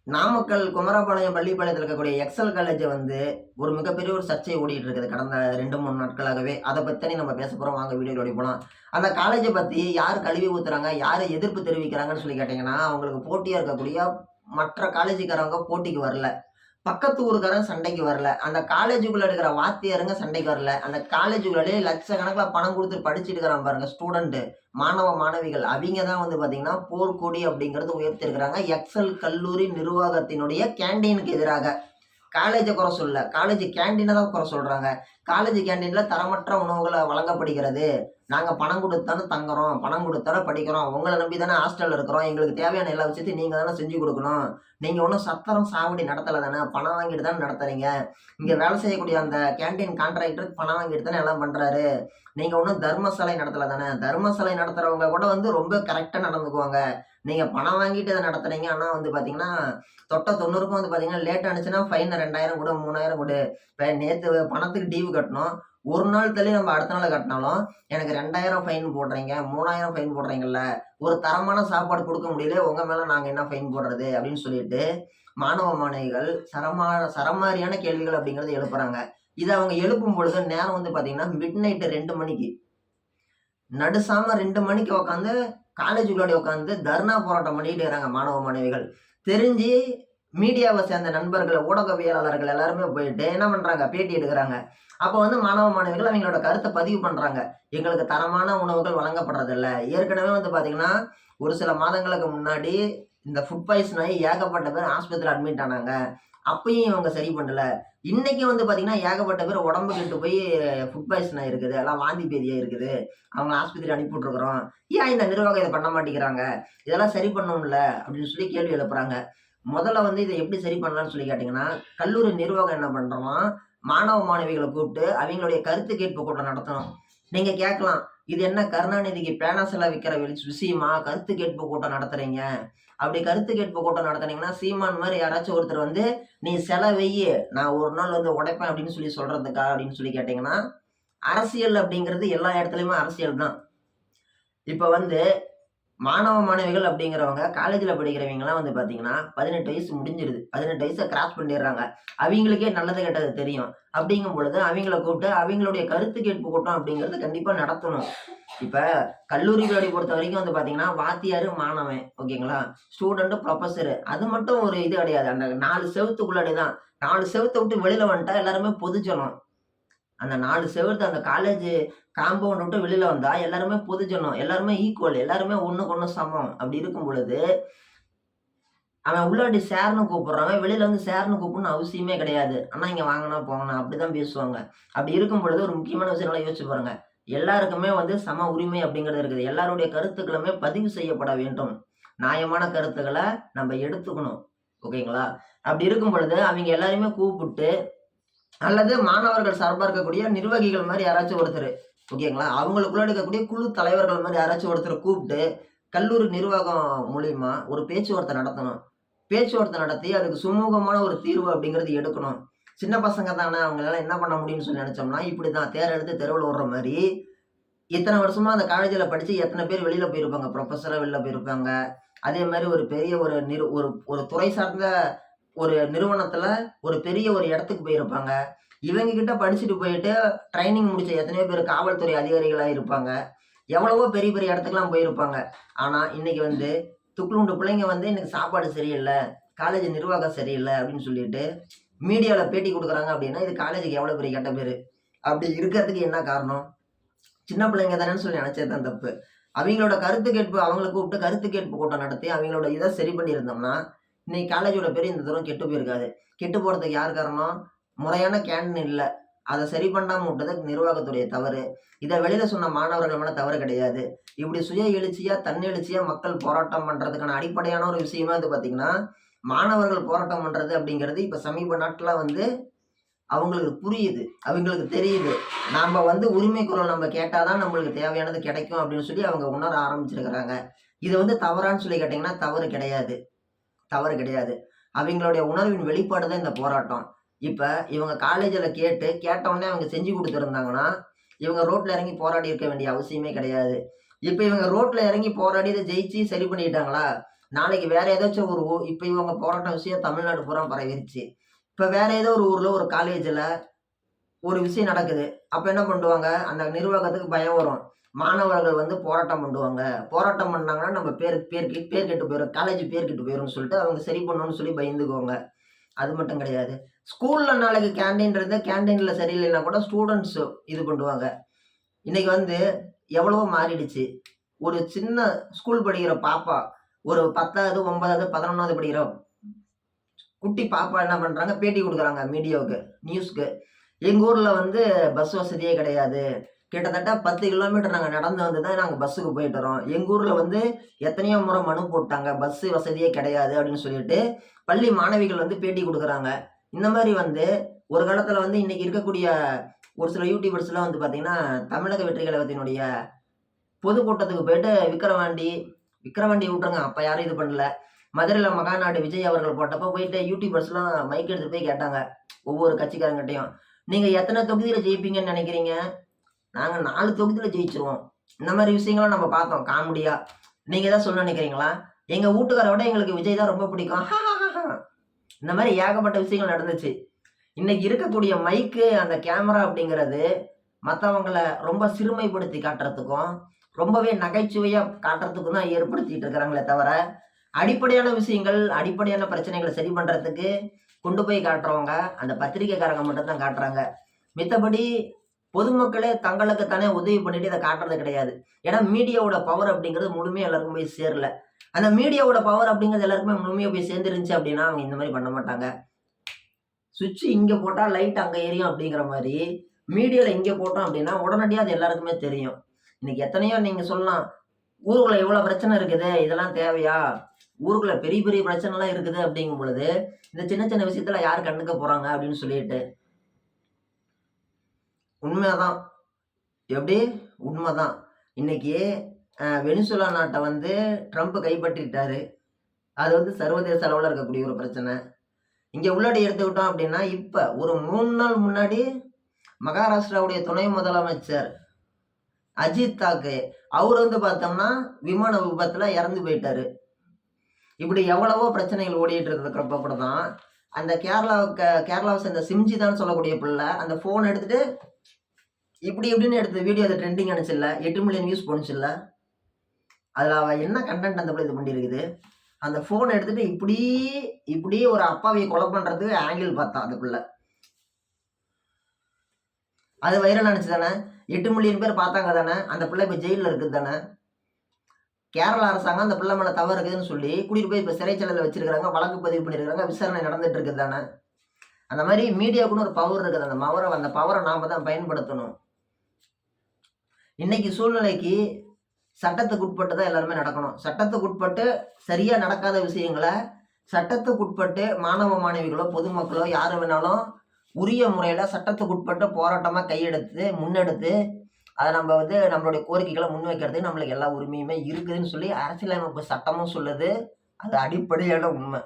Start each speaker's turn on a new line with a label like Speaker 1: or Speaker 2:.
Speaker 1: நாமக்கல் குமரபாளையம் பள்ளிப்பாளையத்துல இருக்கக்கூடிய XL college வந்து ஒரு மிகப்பெரிய ஒரு சர்ச்சை ஓடிட்டு இருக்குது கடந்த 2, 3 நாட்களாகவே. அத பத்தி நம்ம பேச போறோம். வாங்க வீடியோக்குள்ள போலாம். அந்த காலேஜ பத்தி யார் கழுவி ஊத்துறாங்க, யாரு எதிர்ப்பு தெரிவிக்கிறாங்கன்னு சொல்லி கேட்டீங்கன்னா, அவங்களுக்கு போட்டியா இருக்கக்கூடிய மற்ற காலேஜுக்காரவங்க போட்டிக்கு வரல. பக்கத்து ஊருக்காரன் சண்டைக்கு வரல. அந்த காலேஜுக்குள்ள இருக்கிற வாத்தியாருங்க சண்டைக்கு வரல. அந்த காலேஜுக்குள்ளயே லட்சக்கணக்குல பணம் குடுத்து படிச்சுட்டு இருக்கிறான் பாருங்க ஸ்டூடண்ட், மாணவ, மாணவிகள். அவிங்க தான் வந்து பாத்தீங்கன்னா, போர்க்கொடி அப்படிங்கிறது உயர்த்தியிருக்கிறாங்க. எக்ஸல் கல்லூரி நிர்வாகத்தினுடைய கேண்டீனுக்கு எதிராக. காலேஜ குறை சொல்லல. காலேஜ் கேண்டீன தான் குறை சொல்றாங்க. காலேஜ் கேண்டீன்ல தரமற்ற உணவுகள வழங்கப்படுகிறது. நாங்க பணம் குடுத்து தானே தங்குறோம். பணம் குடுத்து தானே படிக்கிறோம். உங்கள நம்பி தானே ஹாஸ்டல்ல இருக்கிறோம். எங்களுக்கு தேவையான எல்லா விஷயத்தையும் நீங்க தானே செஞ்சு குடுக்கணும். நீங்க ஒண்ணும் சத்திரம், சாவடி நடத்தல தானே. பணம் வாங்கிட்டு தானே நடத்துறீங்க. இங்க வேலை செய்யக்கூடிய அந்த கேண்டீன் கான்ட்ராக்டர் பணம் வாங்கிட்டு தானே எல்லாம் பண்றாரு. நீங்க ஒண்ணும் தர்மசாலை நடத்தல தானே. தர்மசாலை நடத்துறவங்க கூட வந்து ரொம்ப கரெக்ட்டா நடந்துக்குவாங்க. நீங்க பணம் வாங்கிட்டு இத நடத்துறீங்க. ஆனா வந்து பாத்தீங்கன்னா, தொட்ட 90க்கும் வந்து பாத்தீங்கன்னா, லேட் ஆனுச்சுன்னா ஃபைன் 2000 குடு, 3000 குடு. இப்ப நேத்து பணத்துக்கு டியூ கட்டணும். ஒரு நாள் தள்ளி நம்ம அடுத்த நாள் கட்டினாலும், எனக்கு 2000 ஃபைன் போடுறீங்க, 3000 ஃபைன் போடுறீங்கல்ல. ஒரு தரமான சாப்பாடு குடுக்க முடியல. உங்க மேல நாங்க என்ன ஃபைன் போடுறது? அப்படின்னு சொல்லிட்டு, மாணவ, மாணவிகள் சரமாரியான கேள்விகள் அப்படிங்கிறத எழுப்புறாங்க. இத அவங்க எழுப்பும் பொழுது நேரம் வந்து பாத்தீங்கன்னா, மிட்நைட் 2 மணிக்கு. நடுசாம 2 மணிக்கு உட்காந்து காலேஜுக்குள்ளாடி உட்காந்து தர்ணா போராட்டம் பண்ணிட்டு இருக்காங்க மாணவ, மாணவிகள். தெரிஞ்சு மீடியாவை சேர்ந்த நண்பர்கள், ஊடகவியலாளர்கள் எல்லாருமே போயிட்டு என்ன பண்றாங்க? பேட்டி எடுக்குறாங்க. அப்ப வந்து மாணவ, மாணவிகள் அவங்களோட கருத்த பதிவு பண்றாங்க. எங்களுக்கு தரமான உணவுகள் வழங்கப்படுறதில்ல. ஏற்கனவே வந்து பாத்தீங்கன்னா, ஒரு சில மாதங்களுக்கு முன்னாடி இந்த ஃபுட் பாய்சன் ஆயி ஏகப்பட்ட பேர் ஆஸ்பத்திரியில அட்மிட் ஆனாங்க. அப்பயும் இவங்க சரி பண்ணல. இன்னைக்கு வந்து பாத்தீங்கன்னா, ஏகப்பட்ட பேர் உடம்பு கெட்டு போய் ஃபுட் பாய்சன் ஆயிருக்குது. எல்லாம் வாந்தி பேதியா இருக்குது. அவங்கள ஆஸ்பத்திரி அனுப்பி விட்டுருக்குறோம். ஏன் இந்த நிர்வாகம் இத பண்ண மாட்டேங்கிறாங்க? இதெல்லாம் சரி பண்ணணும்ல அப்படின்னு சொல்லி கேள்வி எழுப்புறாங்க. முதல்ல வந்து இத எப்படி சரி பண்ணலாம்னு சொல்லி கேட்டீங்கன்னா, கல்லூரி நிர்வாகம் என்ன பண்றோம்னா, மாணவ, மாணவிகள கூப்பிட்டு அவிங்களுடைய கருத்து கேட்பு கூட்டம் நடத்தணும். நீங்க கேட்கலாம், "இது என்ன கருணாநிதிக்கு பேனா சிலை விக்கிற விஷயமா? கருத்து கேட்பு கூட்டம் நடத்துறீங்க?" அப்படி கருத்து கேட்பு கூட்டம் நடத்துனீங்கன்னா, சீமான் மாரி யாராச்சும் ஒருத்தர் வந்து, "நீ சிலை வையி, நான் ஒரு நாள் வந்து உடைப்பேன்" அப்படின்னு சொல்லி சொல்றதுக்கா? அப்படின்னு சொல்லி கேட்டீங்கன்னா, அரசியல் அப்படிங்கிறது எல்லா இடத்துலயுமே அரசியல் தான். இப்ப வந்து மாணவ, மாணவிகள் அப்படிங்கிறவங்க காலேஜ்ல படிக்கிறவங்கலாம் வந்து பார்த்தீங்கன்னா, 18 வயசு முடிஞ்சிருது. 18 வயச கிராஸ் பண்ணிர்றாங்க. அவிங்களுக்கே நல்லது, கெட்டது தெரியும். அப்படிங்கும் பொழுது அவிங்கள கூப்பிட்டு அவிங்களுடைய கருத்து கேட்பு கூட்டம் அப்படிங்கிறது கண்டிப்பா நடத்தணும். இப்ப கல்லூரிகளை பொறுத்தவரைக்கும் வந்து பார்த்தீங்கன்னா, வாத்தியாரு, மாணவன் ஓகேங்களா? ஸ்டூடண்ட், புரொஃபசர் அது மட்டும் ஒரு இது கிடையாது. அந்த 4 செவுத்துக்குள்ளாடி தான். 4 செவுத்த விட்டு வெளில வந்துட்டா எல்லாருமே பொதுஜனம். அந்த 4 செவுத்து அந்த காலேஜ் காம்பவுண்ட் விட்டு வெளில வந்தா எல்லாருமே பொதுஜனம். எல்லாருமே ஈக்குவல். எல்லாருமே ஒண்ணுக்கு ஒண்ணு சமம். அப்படி இருக்கும் பொழுது, அவன் உள்ளாடி சார்ன்னு கூப்பிடுறவன் வெளில வந்து சார்ன்னு கூப்பிடணும்னு அவசியமே கிடையாது. அண்ணா இங்க வாங்கண்ணா, போங்கண்ணா அப்படிதான் பேசுவாங்க. அப்படி இருக்கும் பொழுது ஒரு முக்கியமான விஷயம் நல்லா யோசிச்சு பாருங்க. எல்லாருக்குமே வந்து சம உரிமை அப்படிங்கிறது இருக்குது. எல்லாருடைய கருத்துக்களுமே பதிவு செய்யப்பட வேண்டும். நியாயமான கருத்துக்கள நம்ம எடுத்துக்கணும். ஓகேங்களா? அப்படி இருக்கும் பொழுது அவிங்க எல்லாரையுமே கூப்பிட்டு அல்லது மாணவர்கள் சார்பா இருக்கக்கூடிய நிர்வாகிகள் மாரி யாராச்சும் ஒருத்தரு. ஓகேங்களா? அவங்களுக்குள்ள இருக்கக்கூடிய குழு தலைவர்கள் மாரி யாராச்சும் ஒருத்தர கூப்ட்டு, கல்லூரி நிர்வாகம் மூலியமா ஒரு பேச்சுவார்த்தை நடத்தணும். பேச்சுவார்த்தை நடத்தி அதுக்கு சுமூகமான ஒரு தீர்வு அப்படிங்கிறது எடுக்கணும். சின்ன பசங்க தானே அவங்களால என்ன பண்ண முடியும்னு சொல்லி நெனச்சோம்னா, இப்படிதான் தேர் எடுத்து தெருவுல விடுற மாரி, இத்தன வருஷமா அந்த காலேஜ்ல படிச்சு எத்தன பேர் வெளில போயிருப்பாங்க. புரொஃபஸரா வெளில போயிருப்பாங்க. அதே மாரி ஒரு பெரிய ஒரு ஒரு ஒரு துறை சார்ந்த ஒரு நிறுவனத்துல ஒரு பெரிய ஒரு இடத்துக்கு போயிருப்பாங்க. இவங்க கிட்ட படிச்சுட்டு போயிட்டு ட்ரெய்னிங் முடிச்ச எத்தனையோ பேர் காவல்துறை அதிகாரிகளா இருப்பாங்க. எவ்வளவோ பெரிய பெரிய இடத்துக்குலாம் போயிருப்பாங்க. ஆனா, இன்னைக்கு வந்து துக்குளுண்டு பிள்ளைங்க வந்து "எனக்கு சாப்பாடு சரியில்ல, காலேஜ் நிர்வாகம் சரியில்ல" அப்படின்னு சொல்லிட்டு மீடியால பேட்டி குடுக்குறாங்க அப்படின்னா, இது காலேஜுக்கு எவ்வளோ பெரிய கெட்ட பேரு. அப்படி இருக்கிறதுக்கு என்ன காரணம்? சின்ன பிள்ளைங்க தானேன்னு சொல்லி நெனச்சது தான் தப்பு. அவிங்களோட கருத்து கேட்பு அவங்கள கூப்பிட்டு கருத்து கேட்பு கூட்டம் நடத்தி, அவிங்களோட இத சரி பண்ணியிருந்தோம்னா, இன்னைக்கு காலேஜோட பேரு இந்த தூரம் கெட்டு போயிருக்காது. கெட்டு போறதுக்கு யார் காரணம்? முறையான கேண்டீன் இல்ல. அத சரி பண்ணாம விட்டது நிர்வாகத்துடைய தவறு. இத வெளில சொன்ன மாணவர்கள் மேல தவறு கிடையாது. இப்படி சுய எழுச்சியா, தன்னெழுச்சியா மக்கள் போராட்டம் பண்றதுக்கான அடிப்படையான ஒரு விஷயமே வந்து பார்த்தீங்கன்னா, மாணவர்கள் போராட்டம் பண்றது அப்படிங்கிறது இப்ப சமீப நாட்களா வந்து அவங்களுக்கு புரியுது. அவங்களுக்கு தெரியுது. நாம வந்து உரிமை குரல் நம்ம கேட்டா தான் நம்மளுக்கு தேவையானது கிடைக்கும் அப்படின்னு சொல்லி அவங்க உணர ஆரம்பிச்சிருக்கிறாங்க. இது வந்து தவறான்னு சொல்லி கேட்டீங்கன்னா, தவறு கிடையாது. தவறு கிடையாது. அவிங்களுடைய உணர்வின் வெளிப்பாடு தான் இந்த போராட்டம். இப்ப இவங்க காலேஜ்ல கேட்ட உடனே அவங்க செஞ்சு குடுத்திருந்தாங்கன்னா, இவங்க ரோட்ல இறங்கி போராடி இருக்க வேண்டிய அவசியமே கிடையாது. இப்ப இவங்க ரோட்ல இறங்கி போராடி இத ஜெயிச்சு சரி பண்ணிட்டாங்களா? நாளைக்கு வேற ஏதாச்சும் ஒரு ஊர் இப்ப இவங்க போராட்ட விஷயம் தமிழ்நாடு பூரா பரவிருச்சு. இப்ப வேற ஏதோ ஒரு ஊர்ல ஒரு காலேஜ்ல ஒரு விஷயம் நடக்குது. அப்ப என்ன பண்ணுவாங்க, அந்த நிர்வாகத்துக்கு பயம் வரும். மாணவர்கள் வந்து போராட்டம் பண்ணுவாங்க. போராட்டம் பண்ணாங்கன்னா நம்ம பேர் கெட்டு போயிரும். காலேஜ் பேர் கெட்டு போயிரும்னு சொல்லிட்டு அவங்க சரி பண்ணணும்னு சொல்லி பயந்துக்குவாங்க. அது மட்டும் கிடையாது. ஸ்கூல்ல நாளைக்கு கேன்டீன்ல சரியில்லைன்னா கூட ஸ்டூடண்ட்ஸ் இது பண்ணுவாங்க. இன்னைக்கு வந்து எவ்வளவோ மாறிடுச்சு. ஒரு சின்ன ஸ்கூல் படிக்கிற பாப்பா, ஒரு 10வது, 9வது, 11வது படிக்கிற குட்டி பாப்பா என்ன பண்றாங்க, பேட்டி குடுக்குறாங்க மீடியாவுக்கு, நியூஸ்க்கு. எங்க ஊர்ல வந்து பஸ் வசதியே கிடையாது. கிட்டத்தட்ட 10 கிலோமீட்டர் நாங்க நடந்து வந்து தான் நாங்க பஸ்ஸுக்கு போயிட்டு வரோம். எங்க ஊர்ல வந்து எத்தனையோ முறை மனு போட்டாங்க. பஸ் வசதியே கிடையாது அப்படின்னு சொல்லிட்டு, பள்ளி மாணவிகள் வந்து பேட்டி குடுக்குறாங்க. இந்த மாரி வந்து ஒரு காலத்துல வந்து இன்னைக்கு இருக்கக்கூடிய ஒரு சில யூடியூபர்ஸ்லாம் வந்து பார்த்தீங்கன்னா, தமிழக வெற்றி கழகத்தினுடைய பொதுக்கூட்டத்துக்கு போயிட்டு விக்கிரவாண்டி விட்டுருங்க. அப்ப யாரும் இது பண்ணல. மதுரையில மகாநாடு விஜய் அவர்கள் போட்டப்ப போயிட்டு யூடியூபர்ஸ்லாம் மைக் எடுத்துட்டு போய் கேட்டாங்க. ஒவ்வொரு கட்சிக்காரங்கட்டயும். நீங்க எத்தன தொகுதியில ஜெயிப்பீங்கன்னு நெனைக்கிறீங்க? நாங்க 4 தொகுதியில ஜெயிச்சுருவோம். இந்த மாரி விஷயங்களும் நம்ம பார்த்தோம் காமெடியா. நீங்க ஏதாவது சொல்ல நெனைக்கிறீங்களா? எங்க வூட்டுக்கார விட எங்களுக்கு விஜய் தான் ரொம்ப பிடிக்கும். இந்த மாரி ஏகப்பட்ட விஷயங்கள் நடந்துச்சு. இன்னைக்கு இருக்கக்கூடிய மைக்கு, அந்த கேமரா அப்படிங்கிறது மத்தவங்கள ரொம்ப சிறுமைப்படுத்தி காட்டுறதுக்கும், ரொம்பவே நகைச்சுவையா காட்டுறதுக்கும் தான் ஏற்படுத்திட்டு இருக்கிறாங்களே தவிர, அடிப்படையான விஷயங்கள், அடிப்படையான பிரச்சனைகள சரி பண்றதுக்கு கொண்டு போய் காட்டுறவங்க, அந்த பத்திரிக்கைக்காரங்க மட்டும் தான் காட்டுறாங்க. மித்தபடி பொதுமக்களே தங்களுக்கு தானே உதவி பண்ணிட்டு இத காட்டுறது கிடையாது. ஏன்னா மீடியாவோட பவர் அப்படிங்கிறது முழுமையா எல்லாருக்கும் போய் சேரல. அந்த மீடியாவோட பவர் அப்படிங்கிறது எல்லாருக்குமே முழுமையா போய் சேர்ந்துருந்துச்சு அப்படின்னா, அவங்க இந்த மாரி பண்ண மாட்டாங்க. சுவிட்ச் இங்க போட்டா லைட் அங்க எரியும் அப்படிங்கிற மாரி, மீடியால இங்க போட்டோம் அப்படின்னா, உடனடியா அது எல்லாருக்குமே தெரியும். இன்னைக்கு எத்தனையோ நீங்க சொல்லலாம். ஊருக்குள்ள இவ்வளோ பிரச்சனை இருக்குது. இதெல்லாம் தேவையா? ஊருக்குள்ள பெரிய பெரிய பிரச்சனைலாம் இருக்குது அப்படிங்கும் பொழுது, இந்த சின்ன சின்ன விஷயத்துல யார் கண்டுக்க போறாங்க அப்படின்னு சொல்லிட்டு. உண்மைதான். எப்படி? உண்மதான். இன்னைக்கு வெனிசுலா நாட்ட வந்து ட்ரம்ப் கைப்பற்றிட்டாரு. அது வந்து சர்வதேச அளவுல இருக்கக்கூடிய ஒரு பிரச்சனை. இங்க உள்ளாடி எடுத்துக்கிட்டோம் அப்படின்னா, இப்ப ஒரு 3 நாள் முன்னாடி மகாராஷ்டிராவுடைய துணை முதலமைச்சர் அஜித் தாக்கே அவரு வந்து பார்த்தோம்னா, விமான விபத்துல இறந்து போயிட்டாரு. இப்படி எவ்வளவோ பிரச்சனைகள் ஓடிட்டு இருக்கிறப்ப கூட தான், அந்த கேரளாவ சேர்ந்த சிம்ஜிதான்னு சொல்லக்கூடிய புள்ள, அந்த ஃபோன் எடுத்துட்டு இப்படி இப்படின்னு எடுத்த வீடியோ அது ட்ரெண்டிங் ஆனுச்சுல்ல, 8 மில்லியன் வியூஸ் போணுச்சுல்ல. அதுல அவ என்ன கன்டென்ட் அந்த புள்ள இது பண்ணியிருக்குது. அந்த ஃபோன எடுத்துட்டு இப்படி ஒரு அப்பாவிய கொலை பண்றதுக்கு ஆங்கிள் பார்த்தா அந்த புள்ள. அது வைரல் ஆனுச்சு தானே. 8 மில்லியன் பேர் பார்த்தாங்க தானே. அந்த புள்ள இப்ப ஜெயில்ல இருக்குது தானே. கேரளா அரசாங்கம் அந்த பிள்ளை மேல தவறு இருக்குதுன்னு சொல்லி கூட்டிட்டு போய் இப்ப சிறைச்சாலையில வச்சிருக்காங்க. வழக்கு பதிவு பண்ணியிருக்காங்க. விசாரணை நடந்துட்டு இருக்குது தானே. அந்த மாரி மீடியாவுக்குன்னு ஒரு பவர் இருக்குது. அந்த பவர நாம தான் பயன்படுத்தணும். இன்னைக்கு சூழ்நிலைக்கு சட்டத்துக்கு உட்பட்டு தான் எல்லாருமே நடக்கணும். சட்டத்துக்கு உட்பட்டு சரியா நடக்காத விஷயங்கள, சட்டத்துக்கு உட்பட்டு மாணவ மாணவிகளோ, பொதுமக்களோ யாரு வேணாலும் உரிய முறையில சட்டத்துக்கு உட்பட்டு போராட்டமா முன்னெடுத்து அத நம்ம வந்து நம்மளுடைய கோரிக்கைகள முன்வைக்கிறதுக்கு நம்மளுக்கு எல்லா உரிமையுமே இருக்குதுன்னு சொல்லி அரசியலமைப்பு சட்டமும் சொல்லுது. அது அடிப்படையான உண்மை.